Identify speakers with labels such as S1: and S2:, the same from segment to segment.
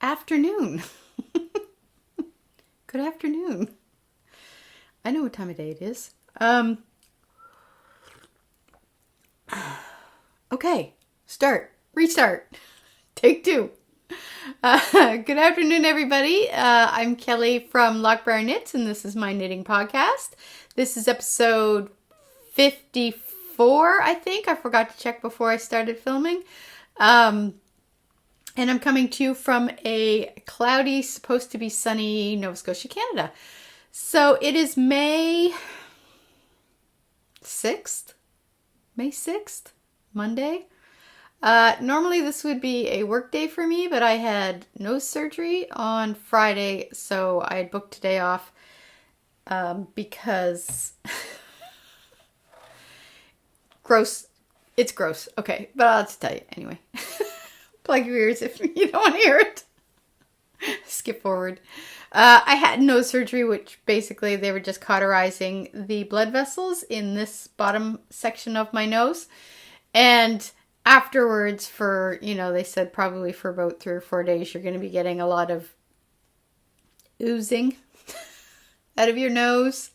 S1: afternoon. Good afternoon. I know what time of day it is. Okay, restart, take two. Good afternoon, everybody. I'm Kelly from Loch Briar Knits, and this is my knitting podcast. This is episode 54, I think. I forgot to check before I started filming. And I'm coming to you from a cloudy, supposed to be sunny Nova Scotia, Canada. So it is May 6th, Monday. Normally this would be a work day for me, but I had nose surgery on Friday, so I had booked today off because gross. It's gross. Okay, but I'll just tell you anyway. Plug your ears if you don't want to hear it. Skip forward. I had nose surgery, which basically they were just cauterizing the blood vessels in this bottom section of my nose. And afterwards they said probably for about 3 or 4 days, you're going to be getting a lot of oozing out of your nose.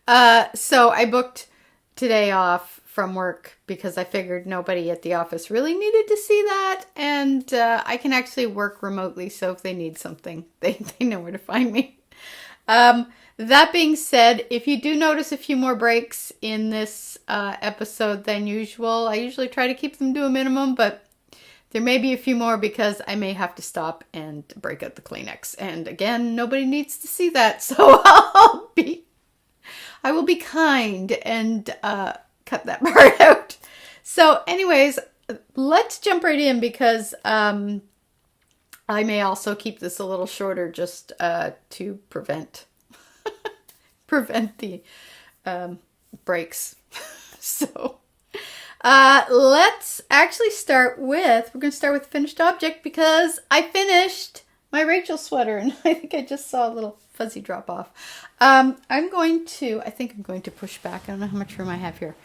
S1: So I booked today off from work because I figured nobody at the office really needed to see that, and I can actually work remotely, so if they need something, they know where to find me. That being said, if you do notice a few more breaks in this episode than usual, I usually try to keep them to a minimum, but there may be a few more because I may have to stop and break out the Kleenex, and again, nobody needs to see that, so I will be kind and cut that part out. So anyways, let's jump right in because I may also keep this a little shorter just to prevent the breaks. So let's actually we're going to start with finished object because I finished my Rachel sweater and I think I just saw a little fuzzy drop off. I think I'm going to push back. I don't know how much room I have here.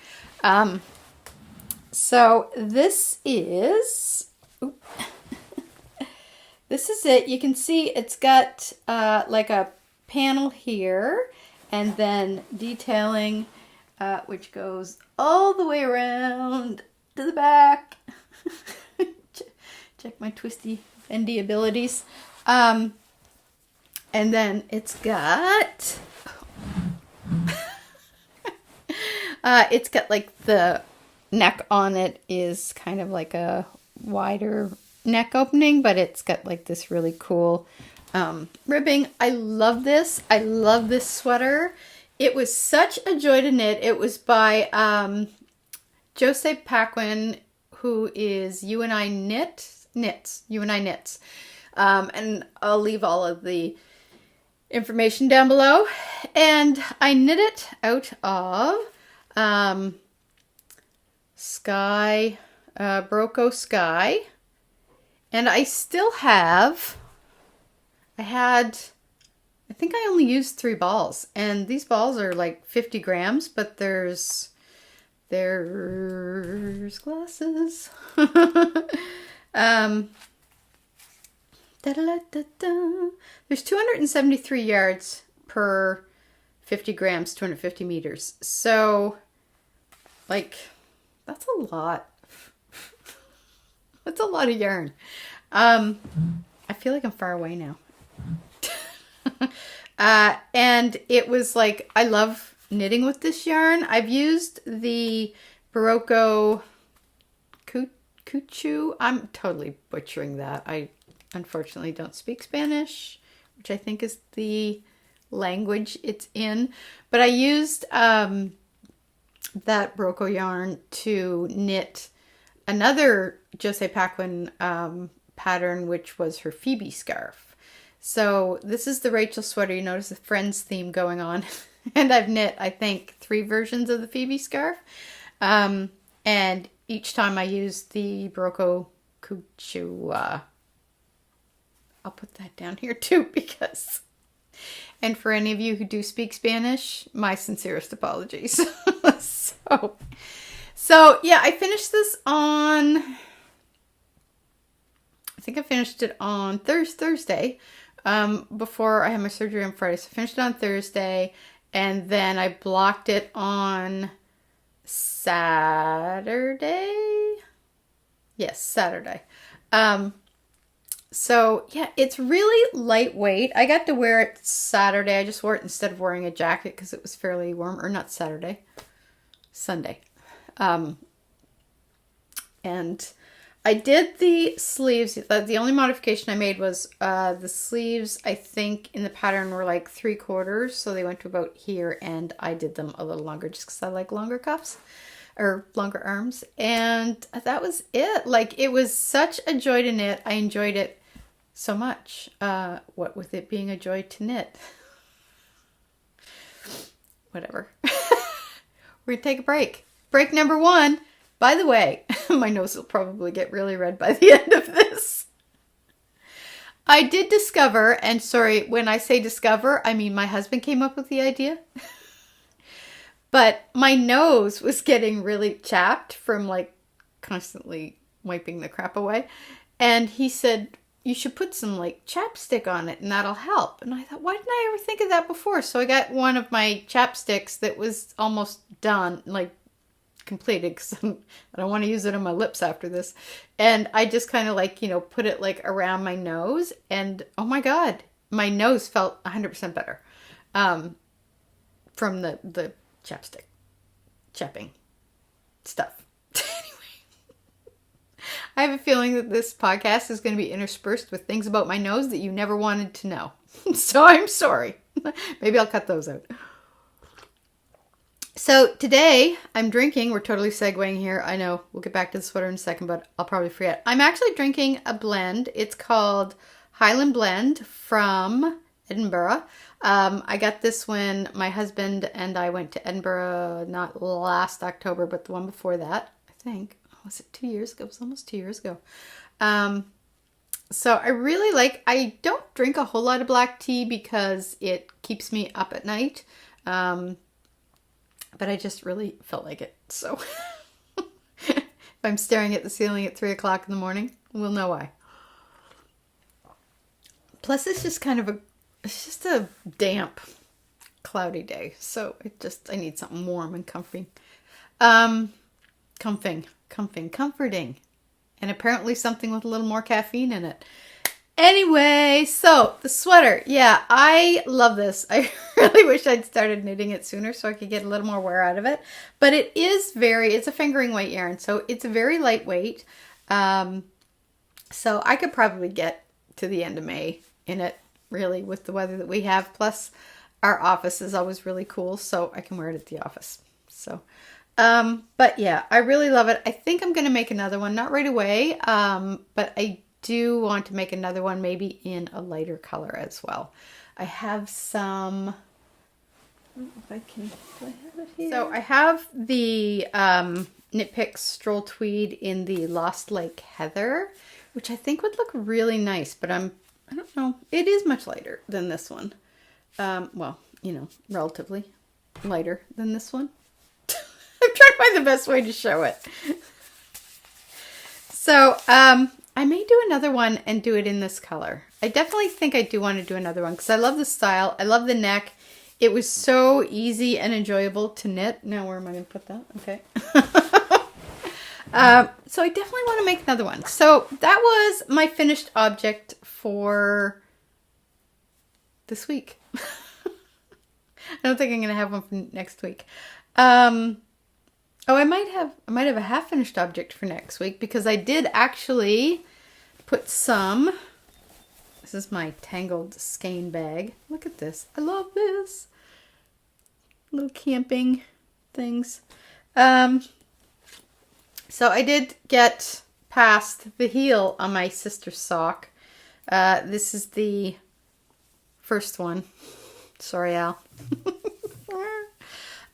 S1: So this is it. You can see it's got like a panel here and then detailing which goes all the way around to the back. Check my twisty bendy abilities. And then it's got like the neck on it is kind of like a wider neck opening, but it's got like this really cool ribbing. I love this. I love this sweater. It was such a joy to knit. It was by Josee Paquin, who is UandIKnit. And I'll leave all of the information down below. And I knit it out of Skye, Berocco Skye. And I still have, I think I only used 3 balls. And these balls are like 50 grams, but there's glasses. There's 273 yards per 50 grams, 250 meters. So, like, that's a lot. That's a lot of yarn. I feel like I'm far away now. And it was like, I love knitting with this yarn. I've used the Berocco Cuchu. I'm totally butchering that. I unfortunately don't speak Spanish, which I think is the language it's in. But I used that Berocco yarn to knit another Josee Paquin pattern, which was her Phoebe scarf. So this is the Rachel sweater. You notice the Friends theme going on. And I've knit, I think, 3 versions of the Phoebe scarf. And each time I used the Berocco Cuchu. I'll put that down here too because... And for any of you who do speak Spanish, my sincerest apologies. So yeah, I finished this on think I finished it on Thursday, before I had my surgery on Friday. So I finished it on Thursday, and then I blocked it on Saturday. Yes, Saturday. So yeah, it's really lightweight. I got to wear it Saturday. I just wore it instead of wearing a jacket because it was fairly warm. Or not Saturday, Sunday. And I did the sleeves. The only modification I made was the sleeves, I think, in the pattern were like 3/4. So they went to about here, and I did them a little longer just because I like longer cuffs or longer arms. And that was it. Like, it was such a joy to knit. I enjoyed it so much. What with it being a joy to knit. Whatever. We're going to take a break. Break number 1. By the way, my nose will probably get really red by the end of this. I did discover, and sorry, when I say discover, I mean my husband came up with the idea. But my nose was getting really chapped from like constantly wiping the crap away. And he said, you should put some like chapstick on it and that'll help. And I thought, why didn't I ever think of that before? So I got one of my chapsticks that was almost done, like completed, because I don't want to use it on my lips after this. And I just kind of like, put it like around my nose, and oh my God, my nose felt 100% better from the chapstick chapping stuff. Anyway, I have a feeling that this podcast is going to be interspersed with things about my nose that you never wanted to know. So I'm sorry. Maybe I'll cut those out. So today I'm drinking, we're totally segueing here. I know we'll get back to the sweater in a second, but I'll probably forget. I'm actually drinking a blend. It's called Highland Blend from Edinburgh. I got this when my husband and I went to Edinburgh, not last October, but the one before that, I think. Was it 2 years ago? It was almost 2 years ago. So I really I don't drink a whole lot of black tea because it keeps me up at night. But I just really felt like it. So if I'm staring at the ceiling at 3 o'clock in the morning, we'll know why. Plus it's just it's just a damp, cloudy day. So I need something warm and comfy. Comforting. And apparently something with a little more caffeine in it. Anyway, so the sweater. Yeah, I love this. I really wish I'd started knitting it sooner so I could get a little more wear out of it. But it's a fingering weight yarn, so it's very lightweight. So I could probably get to the end of May in it, really, with the weather that we have. Plus, our office is always really cool, so I can wear it at the office. So, but yeah, I really love it. I think I'm going to make another one, not right away, but I do want to make another one, maybe in a lighter color as well. I have some, I don't know if I can, do I have it here? So I have the Knit Picks Stroll Tweed in the Lost Lake Heather, which I think would look really nice, but I don't know, it is much lighter than this one. Well, relatively lighter than this one. I'm trying to find the best way to show it. So, I may do another one and do it in this color. I definitely think I do want to do another one because I love the style. I love the neck. It was so easy and enjoyable to knit. Now, where am I going to put that? Okay. So I definitely want to make another one. So that was my finished object for this week. I don't think I'm going to have one for next week. Oh, I might have a half finished object for next week because I did actually put some. This is my tangled skein bag. Look at this. I love this. Little camping things. So I did get past the heel on my sister's sock. This is the first one. Sorry, Al.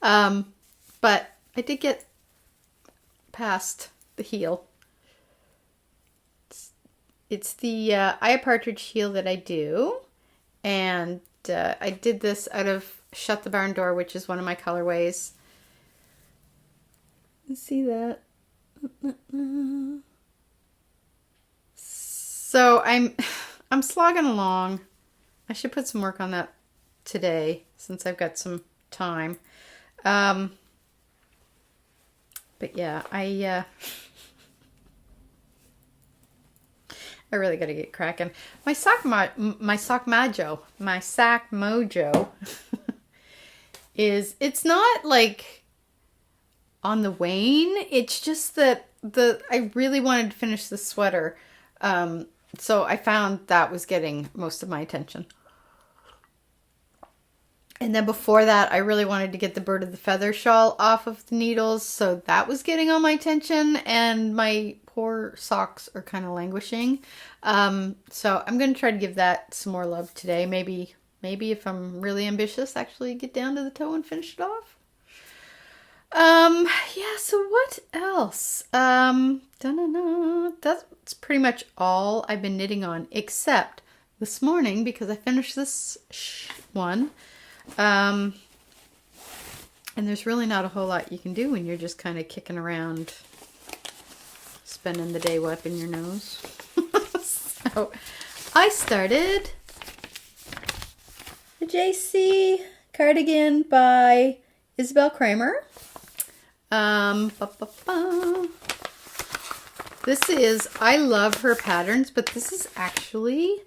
S1: But I did get past the heel. It's the Aya Partridge heel that I do. And I did this out of Shut the Barn Door, which is one of my colorways. You see that? So So I'm slogging along. I should put some work on that today since I've got some time. But yeah, I really got to get cracking. My sock mojo it's not like on the wane. It's just that I really wanted to finish the sweater. So I found that was getting most of my attention. And then before that, I really wanted to get the bird of the feather shawl off of the needles. So that was getting all my attention, and my poor socks are kind of languishing. So I'm going to try to give that some more love today. Maybe if I'm really ambitious, actually get down to the toe and finish it off. Yeah, so what else? That's pretty much all I've been knitting on, except this morning, because I finished this one. And there's really not a whole lot you can do when you're just kind of kicking around, spending the day wiping your nose. So I started the Jaycee cardigan by Isabell Kraemer. I love her patterns, but this is actually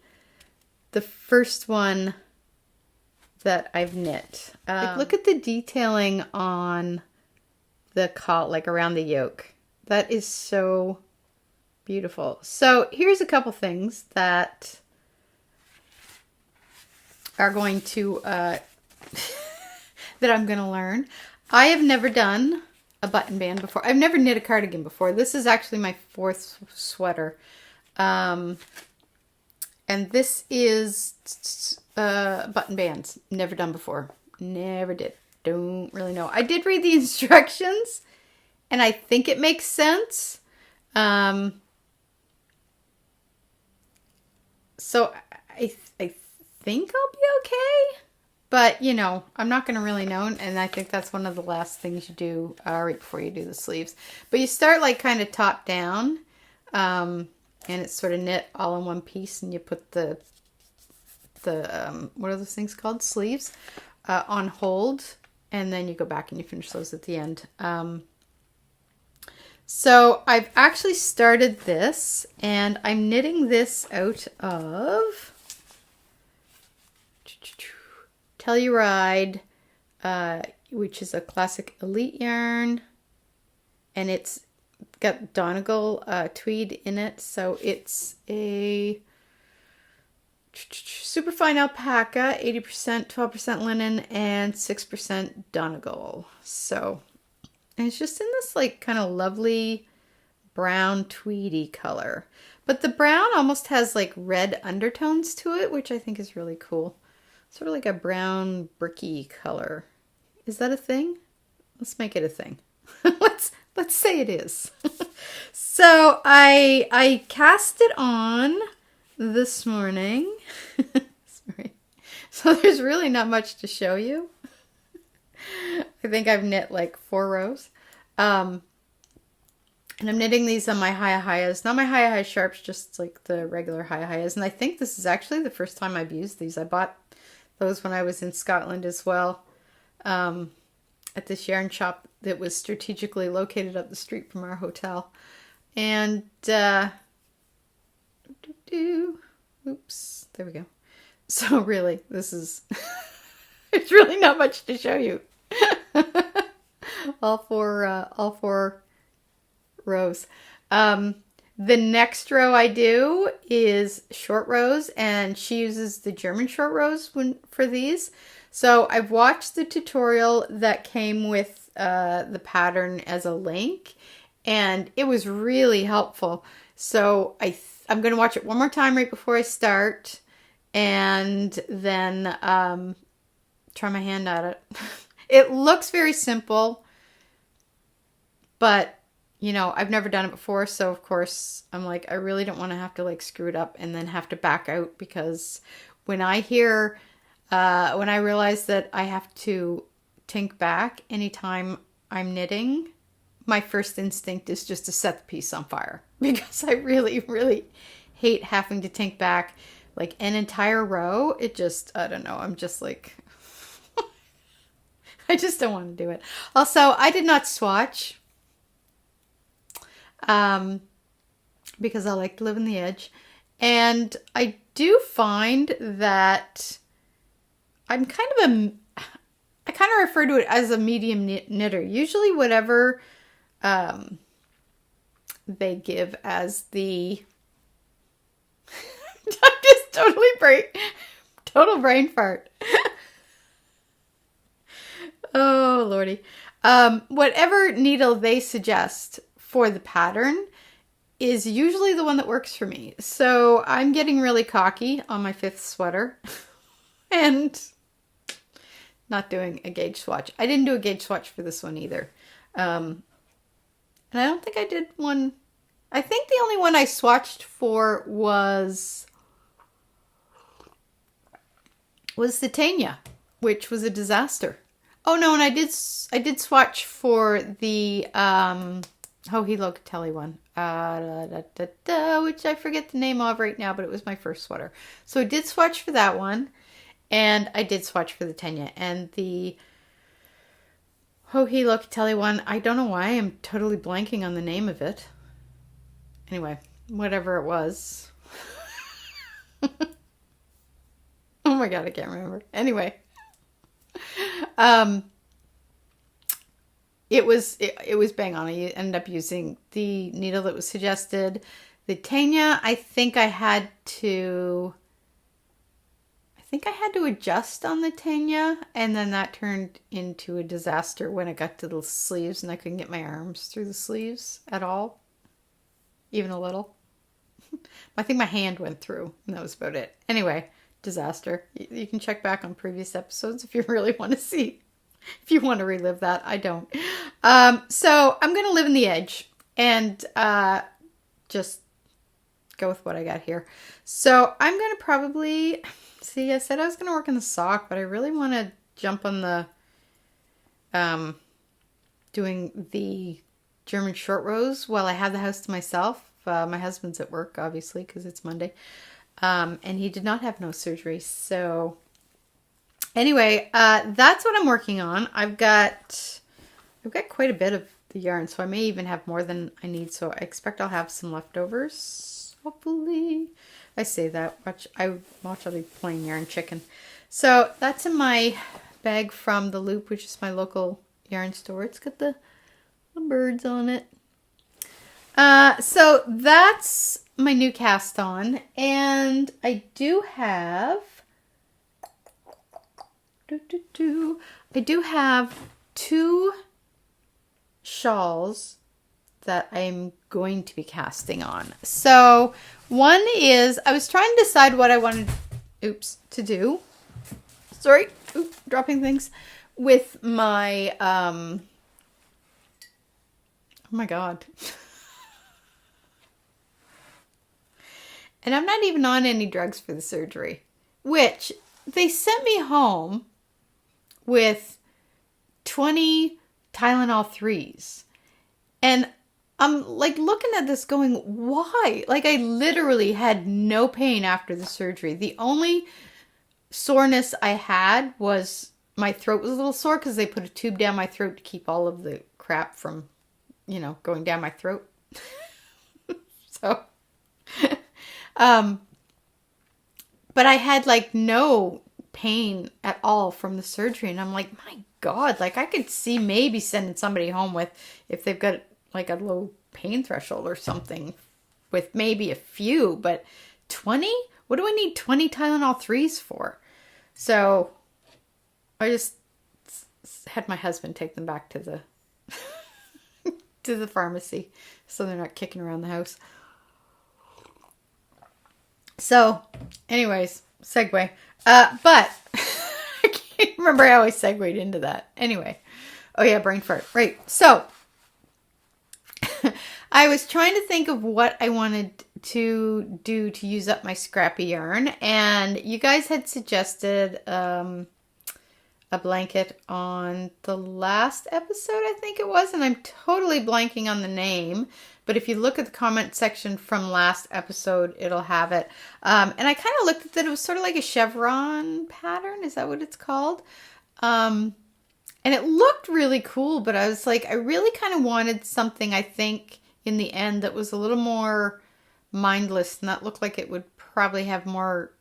S1: the first one that I've knit. Like, look at the detailing on the collar, like around the yoke. That is so beautiful. So here's a couple things that are going to, that I'm going to learn. I have never done a button band before. I've never knit a cardigan before. This is actually my 4th sweater. And this is button bands. Never done before. Never did. Don't really know. I did read the instructions, and I think it makes sense. So I think I'll be okay. But, you know, I'm not going to really know. And I think that's one of the last things you do right before you do the sleeves. But you start like kind of top down. And it's sort of knit all in one piece. And you put the what are those things called? Sleeves on hold. And then you go back and you finish those at the end. So I've actually started this. And I'm knitting this out of Telluride, which is a classic elite yarn, and it's got Donegal tweed in it, so it's a super fine alpaca, 80%, 12% linen, and 6% Donegal. So, and it's just in this like kind of lovely brown tweedy color, but the brown almost has like red undertones to it, which I think is really cool. Sort of like a brown bricky color. Is that a thing? Let's make it a thing. Let's say it is. So I cast it on this morning. Sorry. So there's really not much to show you. I think I've knit like 4 rows. And I'm knitting these on my Haya-Hayas. Not my Haya-Haya Sharps, just like the regular Haya-Hayas. And I think this is actually the first time I've used these. I bought those when I was in Scotland as well, at this yarn shop that was strategically located up the street from our hotel. And, oops, there we go. So really, this is, it's really not much to show you. all four rows. The next row I do is short rows, and she uses the German short rows for these. So I've watched the tutorial that came with the pattern as a link, and it was really helpful. So I'm going to watch it one more time right before I start, and then try my hand at it. It looks very simple, but you know, I've never done it before, so of course I'm like, I really don't want to have to like screw it up and then have to back out, because when I realize that I have to tink back anytime I'm knitting, my first instinct is just to set the piece on fire, because I really, really hate having to take back like an entire row. It just, I don't know. I'm just like, I just don't want to do it. Also, I did not swatch because I like to live on the edge. And I do find that I'm kind of I kind of refer to it as a medium knitter. Usually whatever they give as the... I'm just total brain fart. Oh, Lordy. Whatever needle they suggest for the pattern is usually the one that works for me. So I'm getting really cocky on my 5th sweater and not doing a gauge swatch. I didn't do a gauge swatch for this one either. And I don't think I did one. I think the only one I swatched for was the Tanya, which was a disaster. Oh no, and I did swatch for the Hohe Locatelli one, which I forget the name of right now, but it was my first sweater. So I did swatch for that one, and I did swatch for the Tanya. And the Hohe Locatelli one, I don't know why I'm totally blanking on the name of it. Anyway, whatever it was. Oh my god, I can't remember. Anyway. It was bang on. I ended up using the needle that was suggested. The Tanya, I think I had to adjust on the Tanya, and then that turned into a disaster when it got to the sleeves, and I couldn't get my arms through the sleeves at all, even a little. I think my hand went through, and that was about it. Anyway, disaster. You can check back on previous episodes if you really want to see. If you want to relive that. I don't. So I'm going to live in the edge and just go with what I got here. So I'm going to probably... See, I said I was going to work on the sock, but I really want to jump on the... doing the German short rows while I have the house to myself. My husband's at work, obviously, because it's Monday. And he did not have no surgery, so... Anyway, that's what I'm working on. I've got quite a bit of the yarn, so I may even have more than I need. So I expect I'll have some leftovers, hopefully. I say that. Watch, I'll be playing yarn chicken. So that's in my bag from The Loop, which is my local yarn store. It's got the birds on it. So that's my new cast on, and I do have... I do have 2 shawls that I'm going to be casting on. So one is, I was trying to decide what I wanted, to do. Sorry, dropping things. With my, oh my god. And I'm not even on any drugs for the surgery, which they sent me home with 20 Tylenol 3s. And I'm like looking at this going, why? Like I literally had no pain after the surgery. The only soreness I had was my throat was a little sore because they put a tube down my throat to keep all of the crap from, going down my throat. So, but I had like no pain at all from the surgery, and I'm like, my god, like I could see maybe sending somebody home with, if they've got like a low pain threshold or something, with maybe a few, but 20? What do I need 20 Tylenol 3s for? So I just had my husband take them back to the to the pharmacy so they're not kicking around the house. So anyways, segue. But I can't remember how I segued into that. Anyway. Oh yeah, brain fart. Right. So I was trying to think of what I wanted to do to use up my scrappy yarn. And you guys had suggested a a blanket on the last episode, I think it was, and I'm totally blanking on the name. But if you look at the comment section from last episode, it'll have it. And I kind of looked at that. It was sort of like a chevron pattern. Is that what it's called? And it looked really cool, but I was like, I really kind of wanted something, I think, in the end that was a little more mindless, and that looked like it would probably have more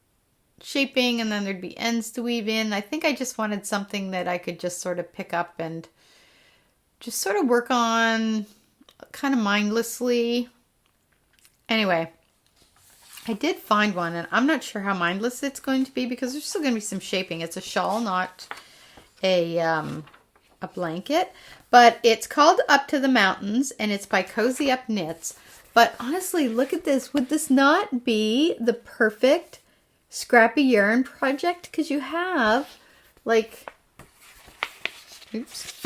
S1: shaping, and then there'd be ends to weave in. I think I just wanted something that I could just sort of pick up and just sort of work on kind of mindlessly. Anyway, I did find one, and I'm not sure how mindless it's going to be because there's still going to be some shaping. It's a shawl, not a blanket, but it's called Up to the Mountains, and it's by Cozy Up Knits. But honestly, look at this. Would this not be the perfect scrappy yarn project? Because you have like, oops,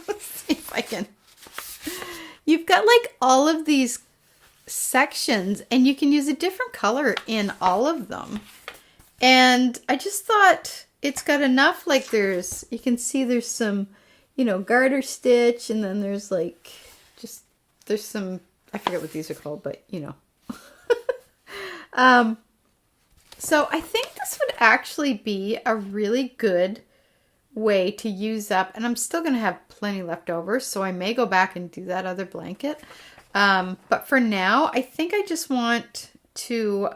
S1: let's see if I can. You've got like all of these sections, and you can use a different color in all of them. And I just thought it's got enough, like you can see there's some, garter stitch, and then there's like, there's some, I forget what these are called, but so I think this would actually be a really good way to use up, and I'm still going to have plenty left over, so I may go back and do that other blanket. But for now, I think I just want to,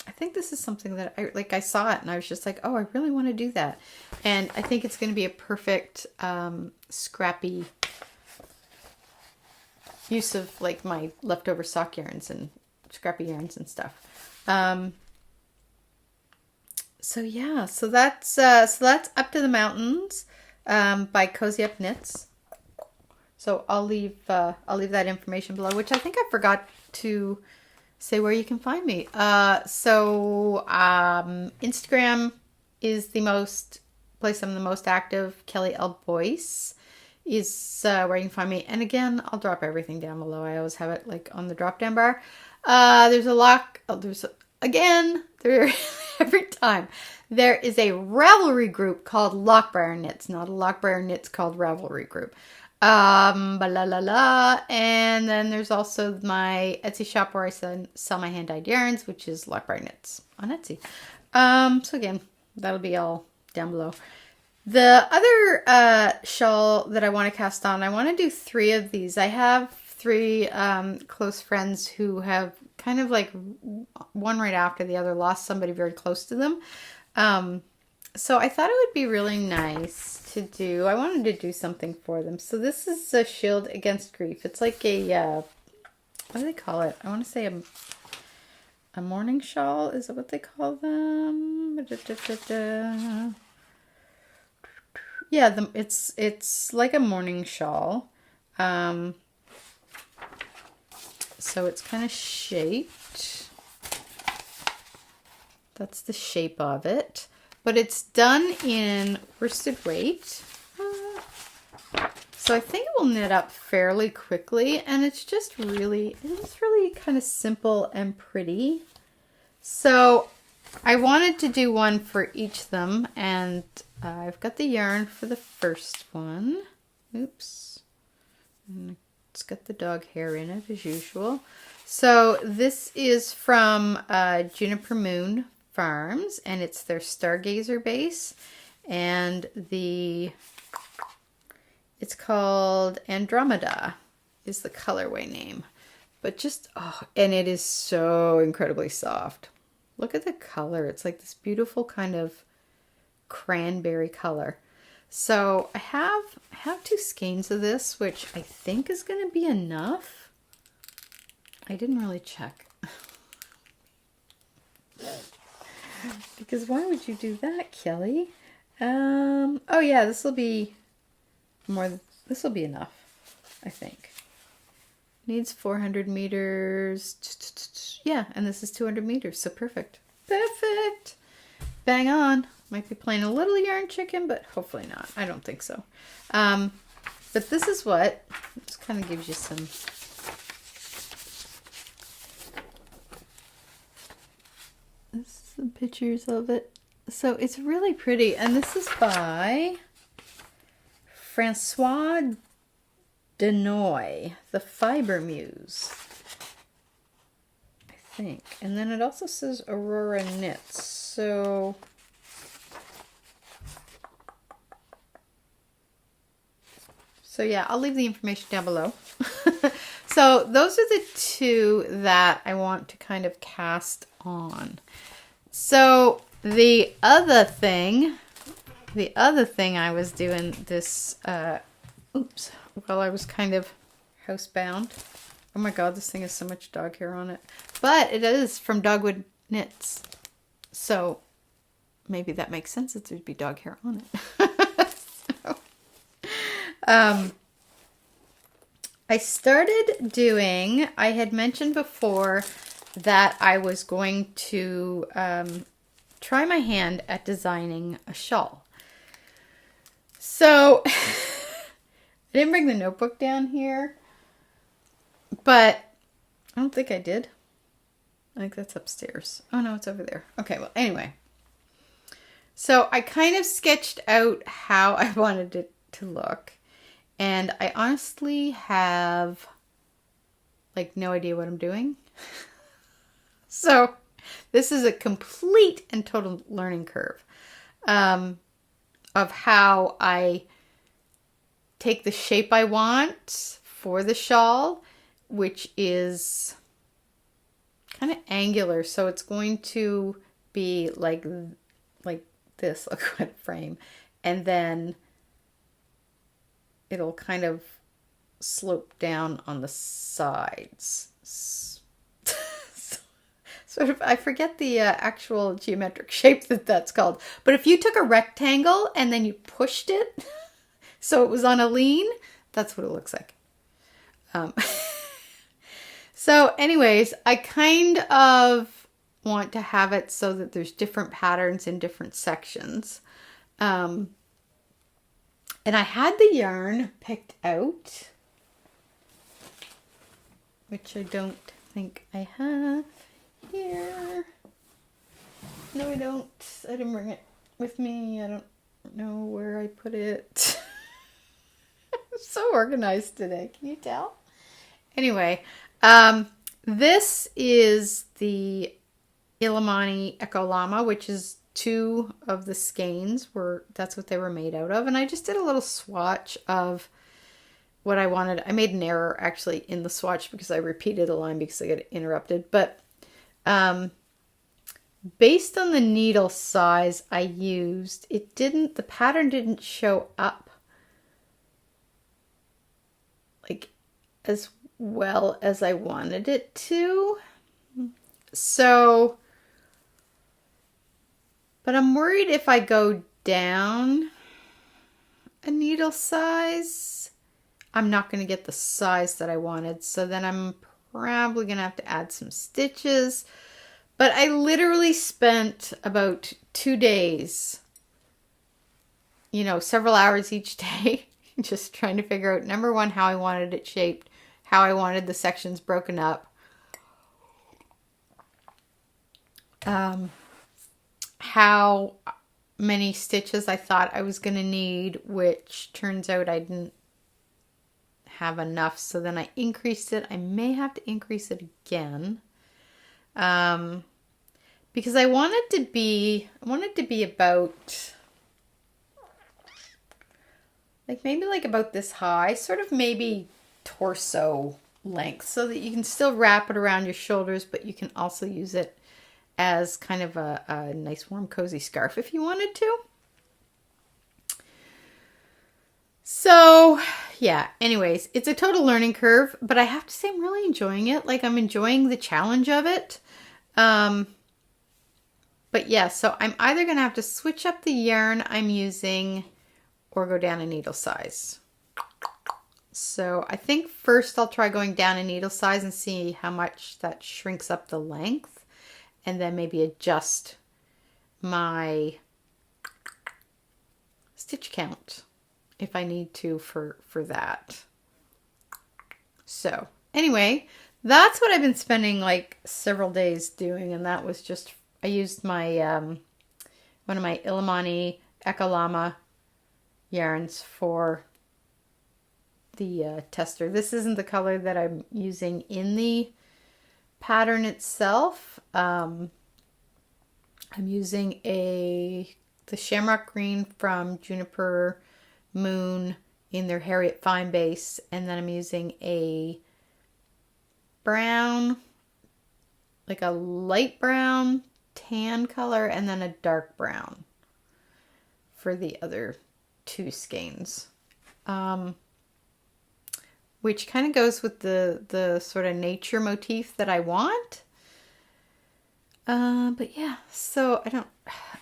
S1: I think this is something that I saw it and I was just like, oh, I really want to do that. And I think it's going to be a perfect, scrappy use of like my leftover sock yarns and scrappy yarns and stuff. So yeah, so that's Up to the Mountains, by Cozy Up Knits. So I'll leave that information below, which I think I forgot to say where you can find me. Instagram is the place I'm the most active. Kelly L. Boyce is where you can find me. And again, I'll drop everything down below. I always have it like on the drop down bar. Every time. There is a Ravelry group called Loch Briar Knits, not a Loch Briar Knits called Ravelry group. And then there's also my Etsy shop where I sell my hand-dyed yarns, which is Loch Briar Knits on Etsy. So again, that'll be all down below. The other shawl that I want to cast on, I want to do 3 of these. I have 3 close friends who have kind of like one right after the other lost somebody very close to them. So I thought it would be really nice to do. I wanted to do something for them. So this is a shield against grief. It's like a, what do they call it? I want to say a mourning shawl. Is that what they call them? Yeah, it's like a mourning shawl. So it's kind of shaped. That's the shape of it. But it's done in worsted weight. So I think it will knit up fairly quickly. And it's just really kind of simple and pretty. So I wanted to do one for each of them. And I've got the yarn for the first one. Oops. And it's got the dog hair in it as usual. So this is from Juniper Moon Farms, and it's their Stargazer base, and it's called Andromeda is the colorway name. But just, and it is so incredibly soft. Look at the color. It's like this beautiful kind of cranberry color. So I have 2 skeins of this, which I think is going to be enough. I didn't really check. Because why would you do that, Kelly? Oh yeah, this will be enough, I think. Needs 400 meters. Yeah, and this is 200 meters, so perfect. Perfect! Bang on. Might be playing a little yarn chicken, but hopefully not. I don't think so. But this is what, this kind of gives you some... Some pictures of it. So it's really pretty. And this is by Francoise Danoy, the Fiber Muse, I think. And then it also says Aurora Knits. So yeah, I'll leave the information down below. So those are the two that I want to kind of cast on. So the other thing I was doing this, while I was kind of housebound. Oh my god, this thing has so much dog hair on it. But it is from Dogwood Knits. So maybe that makes sense that there'd be dog hair on it. I started doing, I had mentioned before that I was going to try my hand at designing a shawl. So I didn't bring the notebook down here, but I don't think I did. I think that's upstairs. Oh no, it's over there. Okay, well, anyway. So I kind of sketched out how I wanted it to look. And I honestly have like no idea what I'm doing. So this is a complete and total learning curve of how I take the shape I want for the shawl, which is kind of angular. So it's going to be like this, look what frame. And then it'll kind of slope down on the sides. Sort of, I forget the actual geometric shape that's called. But if you took a rectangle and then you pushed it so it was on a lean, that's what it looks like. So anyways, I kind of want to have it so that there's different patterns in different sections. And I had the yarn picked out, which I don't think I have here. No, I don't. I didn't bring it with me. I don't know where I put it. I'm so organized today. Can you tell? Anyway, this is the Illimani Echo Lama, which is two of the skeins that's what they were made out of. And I just did a little swatch of what I wanted. I made an error actually in the swatch because I repeated a line because I got interrupted. But based on the needle size I used, the pattern didn't show up like as well as I wanted it to. So, but I'm worried if I go down a needle size, I'm not going to get the size that I wanted. So then I'm probably going to have to add some stitches. But I literally spent about 2 days, several hours each day, just trying to figure out, number one, how I wanted it shaped, how I wanted the sections broken up. How many stitches I thought I was going to need, which turns out I didn't have enough. So then I increased it. I may have to increase it again. Because I wanted to be about maybe about this high, sort of maybe torso length, so that you can still wrap it around your shoulders, but you can also use it as kind of a nice warm cozy scarf if you wanted to. So yeah, anyways, it's a total learning curve, but I have to say I'm really enjoying it. I'm enjoying the challenge of it. But yeah, so I'm either going to have to switch up the yarn I'm using or go down a needle size. So I think first I'll try going down a needle size and see how much that shrinks up the length. And then maybe adjust my stitch count if I need to for that. So anyway, that's what I've been spending several days doing. And that was just, I used my one of my Illimani Echo Lama yarns for the tester. This isn't the color that I'm using in the pattern itself. I'm using the Shamrock green from Juniper Moon in their Herriott fine base, and then I'm using a brown, like a light brown tan color, and then a dark brown for the other two skeins. Which kind of goes with the sort of nature motif that I want. But yeah, so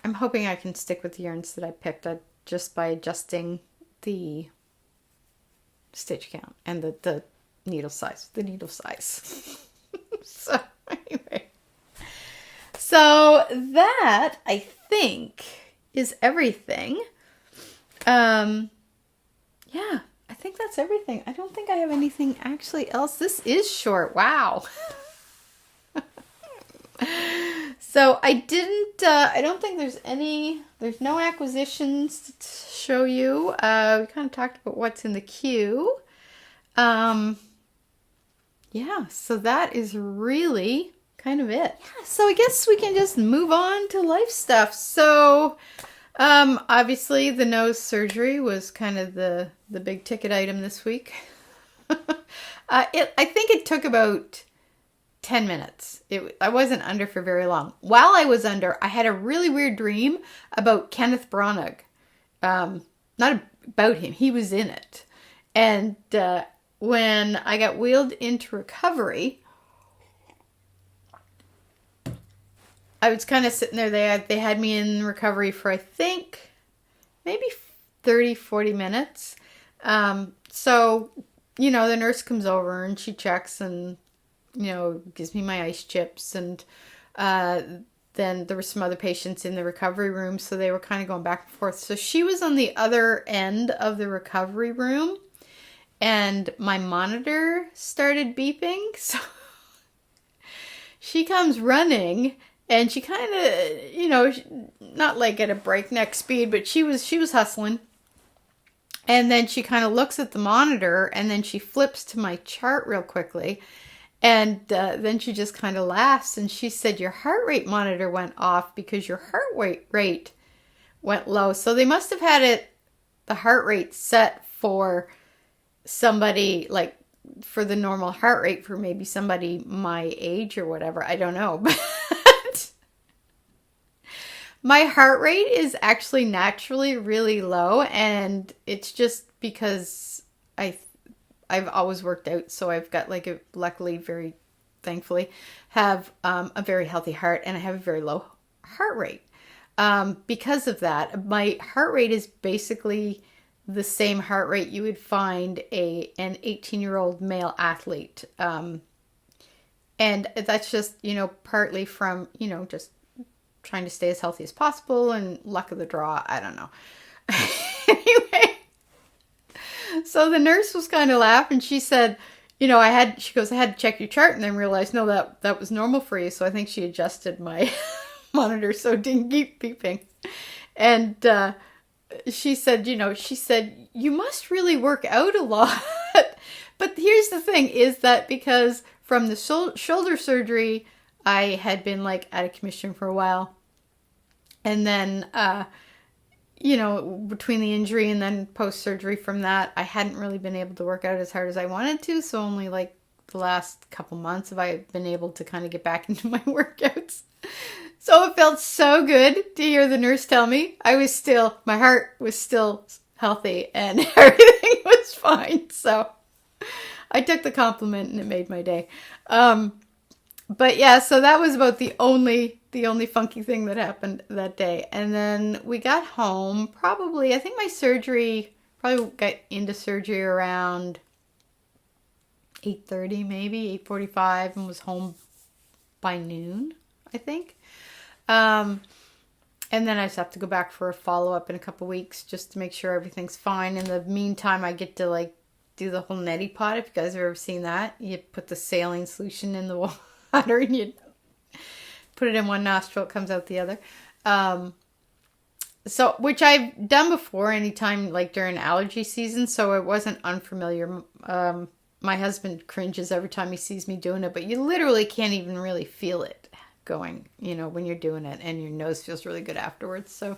S1: I'm hoping I can stick with the yarns that I picked just by adjusting the stitch count and the needle size. So anyway, so that I think is everything. Yeah. I think that's everything. I don't think I have anything actually else. This is short. Wow. So I don't think there's no acquisitions to show you. We kind of talked about what's in the queue. Yeah, so that is really kind of it. Yeah, so I guess we can just move on to life stuff. So, obviously the nose surgery was kind of the big ticket item this week. I think it took about 10 minutes. I wasn't under for very long. While I was under, I had a really weird dream about Kenneth Branagh. Not about him. He was in it. And when I got wheeled into recovery, I was kind of sitting there. They had me in recovery for, I think, maybe 30, 40 minutes. So, the nurse comes over and she checks and, gives me my ice chips. And then there were some other patients in the recovery room, so they were kind of going back and forth. So she was on the other end of the recovery room, and my monitor started beeping. So she comes running. And she kind of, not like at a breakneck speed, but she was hustling. And then she kind of looks at the monitor, and then she flips to my chart real quickly. And then she just kind of laughs, and she said, "Your heart rate monitor went off because your heart rate went low." So they must have had the heart rate set for somebody, like for the normal heart rate for maybe somebody my age or whatever. I don't know. My heart rate is actually naturally really low, and it's just because I've always worked out, so I've got luckily, very thankfully, have a very healthy heart, and I have a very low heart rate. Because of that, my heart rate is basically the same heart rate you would find an 18-year-old male athlete. And that's just, partly from, just trying to stay as healthy as possible and luck of the draw. I don't know. Anyway, so the nurse was kind of laughing. She said, I had to check your chart, and then realized, no, that was normal for you. So I think she adjusted my monitor so it didn't keep beeping. And she said, you must really work out a lot. But here's the thing, is that because from the shoulder surgery, I had been out of commission for a while. And then, between the injury and then post-surgery from that, I hadn't really been able to work out as hard as I wanted to. So only the last couple months have I been able to kind of get back into my workouts. So it felt so good to hear the nurse tell me my heart was still healthy and everything was fine. So I took the compliment and it made my day. But yeah, so that was about the only funky thing that happened that day. And then we got home I think my surgery, probably got into surgery around 8:30, maybe 8:45, and was home by noon, I think. And then I just have to go back for a follow-up in a couple weeks just to make sure everything's fine. In the meantime, I get to do the whole neti pot. If you guys have ever seen that, you put the saline solution in the water and you put it in one nostril, it comes out the other. So, which I've done before anytime like during allergy season, so it wasn't unfamiliar. My husband cringes every time he sees me doing it, but you literally can't even really feel it going, when you're doing it, and your nose feels really good afterwards. So,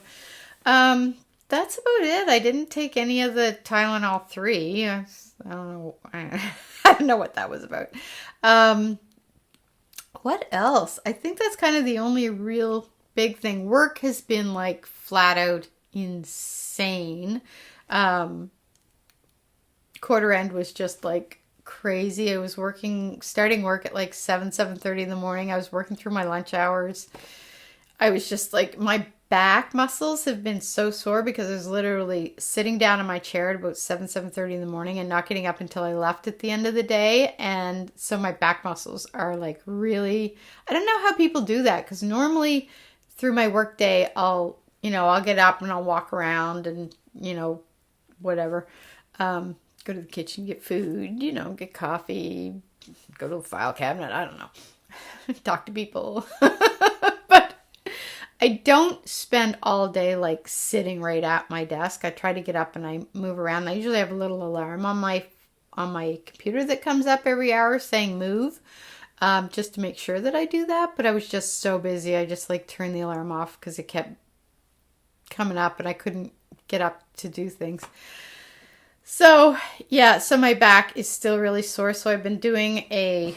S1: that's about it. I didn't take any of the Tylenol 3. I don't know. I don't know what that was about. What else? I think that's kind of the only real big thing. Work has been like flat out insane. Quarter end was just like crazy. I was starting work at like 7:30 in the morning. I was working through my lunch hours. I was just like, my back muscles have been so sore because I was literally sitting down in my chair at about 7:30 in the morning and not getting up until I left at the end of the day. And so my back muscles are like really, I don't know how people do that, because normally through my work day, I'll get up and I'll walk around and, whatever. Go to the kitchen, get food, get coffee, go to the file cabinet. I don't know. Talk to people. But I don't spend all day like sitting right at my desk. I try to get up and I move around. I usually have a little alarm on my computer that comes up every hour saying move, just to make sure that I do that. But I was just so busy. I just like turned the alarm off because it kept coming up and I couldn't get up to do things. So yeah, so my back is still really sore. So I've been doing I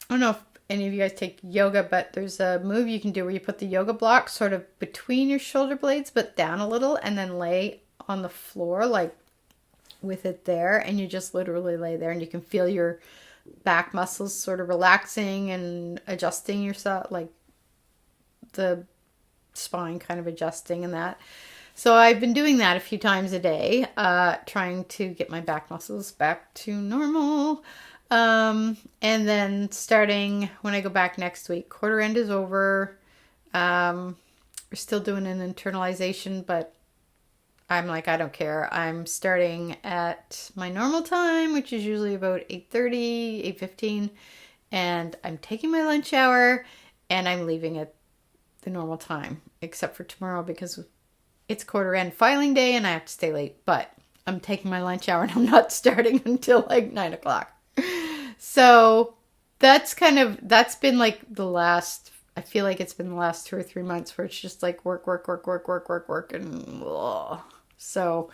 S1: don't know if any of you guys take yoga, but there's a move you can do where you put the yoga block sort of between your shoulder blades, but down a little, and then lay on the floor like with it there. And you just literally lay there and you can feel your back muscles sort of relaxing and adjusting yourself, like the spine kind of adjusting and that. So I've been doing that a few times a day, trying to get my back muscles back to normal. And then starting when I go back next week, quarter end is over. We're still doing an internalization, but I'm like, I don't care. I'm starting at my normal time, which is usually about 8:30, 8:15. And I'm taking my lunch hour and I'm leaving at the normal time, except for tomorrow because it's quarter end filing day and I have to stay late. But I'm taking my lunch hour and I'm not starting until like 9 o'clock. So that's been like I feel like it's been the last 2 or 3 months where it's just like work. And ugh. So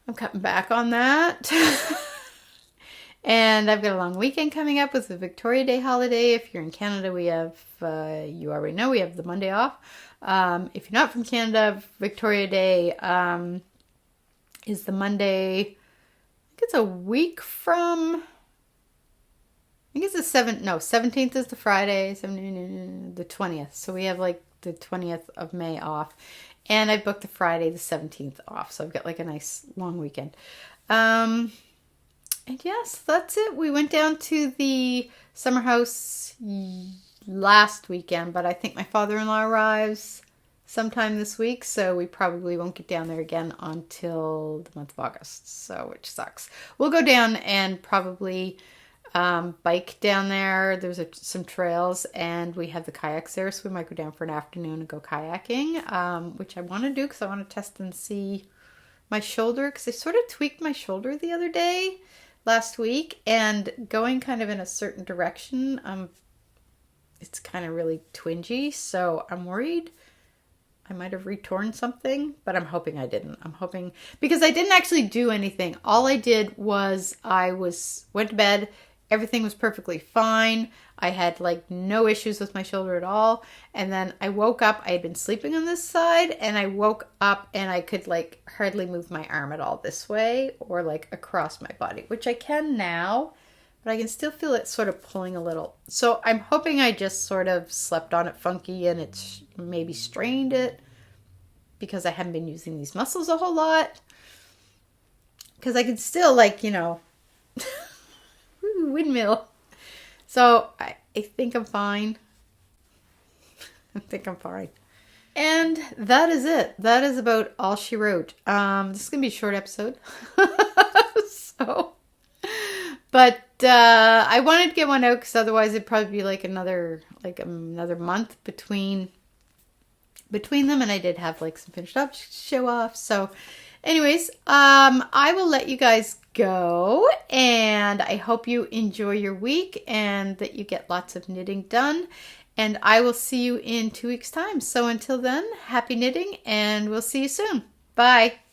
S1: I'm cutting back on that. And I've got a long weekend coming up with the Victoria Day holiday. If you're in Canada, we have, you already know, we have the Monday off. If you're not from Canada, Victoria Day is the Monday. I think it's a week from, I think it's the 17th is the Friday, the 20th. So we have like the 20th of May off. And I booked the Friday, the 17th off. So I've got like a nice long weekend. And yes, that's it. We went down to the summer house last weekend, but I think my father-in-law arrives sometime this week, so we probably won't get down there again until the month of August, so which sucks. We'll go down and probably bike down there. There's some trails, and we have the kayaks there, so we might go down for an afternoon and go kayaking, which I want to do because I want to test and see my shoulder, because I sort of tweaked my shoulder the other day, last week, and going kind of in a certain direction, it's kind of really twingy, so I'm worried I might have retorn something, but I'm hoping I didn't. I'm hoping, because I didn't actually do anything. All I did was went to bed. Everything was perfectly fine. I had like no issues with my shoulder at all. And then I woke up. I had been sleeping on this side, and I woke up and I could like hardly move my arm at all this way or like across my body, which I can now, but I can still feel it sort of pulling a little. So I'm hoping I just sort of slept on it funky and it's maybe strained it because I haven't been using these muscles a whole lot. Because I can still like, windmill. So I think I'm fine. I think I'm fine. And that is it. That is about all she wrote. This is going to be a short episode. But I wanted to get one out because otherwise it'd probably be like another month between between them, and I did have like some finished up show off. So anyways, I will let you guys go, and I hope you enjoy your week and that you get lots of knitting done, and I will see you in 2 weeks time. So until then, happy knitting, and we'll see you soon. Bye.